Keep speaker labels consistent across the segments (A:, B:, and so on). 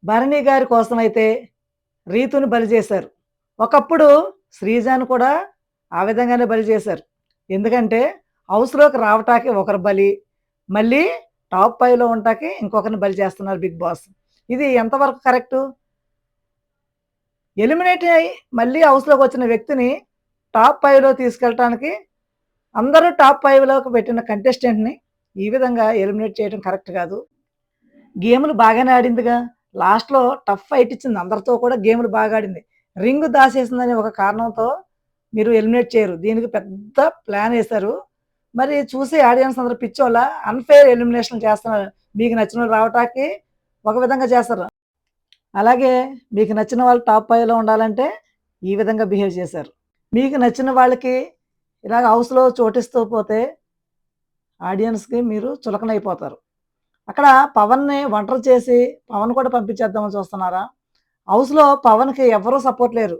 A: భరణి గారి కోసమైతే రీతుని బలి చేశారు. ఒకప్పుడు శ్రీజాను కూడా ఆ విధంగానే బలి చేశారు. ఎందుకంటే హౌస్‌లోకి రావటానికి ఒకరు బలి, మళ్ళీ టాప్ 5లో ఉంటాకి ఇంకొకరిని బలి చేస్తున్నారు బిగ్ బాస్. ఇది ఎంతవరకు కరెక్టు? ఎలిమినేట్ అయ్యి మళ్ళీ హౌస్‌లోకొచ్చిన వ్యక్తిని టాప్ 5లో తీసుకెళ్ళటానికి అందరూ టాప్ 5లోకి పెట్టిన కంటెస్టెంట్‌ని ఈ విధంగా ఎలిమినేట్ చేయడం కరెక్ట్ కాదు. గేములు బాగానే ఆడిందిగా. లాస్ట్‌లో టఫ్ ఫైట్ ఇచ్చింది. అందరితో కూడా గేములు బాగా ఆడింది. రింగ్ దాసేసిందనే ఒక కారణంతో మీరు ఎలిమినేట్ చేయరు. దీనికి పెద్ద ప్లాన్ ఏసారు. మరి చూసి ఆడియన్స్ అందరూ పిచ్చోళ్ళా? అన్‌ఫెయిర్ ఎలిమినేషన్ చేస్తున్నారు. మీకు నచ్చినోళ్ళు రావటానికి ఒక విధంగా చేస్తారు. అలాగే మీకు నచ్చిన వాళ్ళు టాప్ 5లో ఉండాలంటే ఈ విధంగా బిహేవ్ చేశారు. మీకు నచ్చిన వాళ్ళకి ఇలాగ హౌస్‌లో చోటిస్తూ పోతే ఆడియన్స్‌కి మీరు చులకనైపోతారు. అక్కడ పవన్‌ని ఒంటరి చేసి పవన్ కూడా పంపించేద్దామని చూస్తున్నారా? హౌస్‌లో పవన్‌కి ఎవ్వరూ సపోర్ట్ లేరు.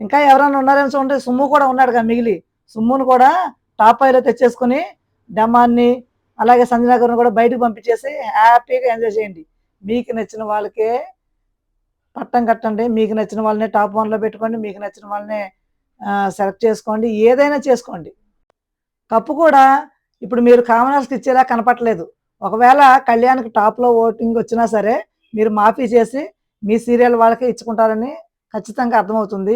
A: ఇంకా ఎవరైనా ఉన్నారేమో చూడండి. సుమ్ము కూడా ఉన్నాడుగా మిగిలి. సుమ్మును కూడా టాప్ 5లో తెచ్చేసుకొని డమాన్ని, అలాగే సంజన గారిని కూడా బయటకి పంపించేసి హ్యాపీగా ఎంజాయ్ చేయండి. మీకు నచ్చిన వాళ్ళకే పట్టం కట్టండి. మీకు నచ్చిన వాళ్ళనే టాప్ 1లో పెట్టుకోండి. మీకు నచ్చిన వాళ్ళనే సెలెక్ట్ చేసుకోండి. ఏదైనా చేసుకోండి. కప్పు కూడా ఇప్పుడు మీరు కామనర్స్‌కి ఇచ్చేలా కనపట్లేదు. ఒకవేళ కళ్యాణ్‌కి టాప్‌లో ఓటింగ్ వచ్చినా సరే, మీరు మాఫీ చేసి మీ సీరియల్ వాళ్ళకే ఇచ్చుకుంటారని ఖచ్చితంగా అర్థమవుతుంది.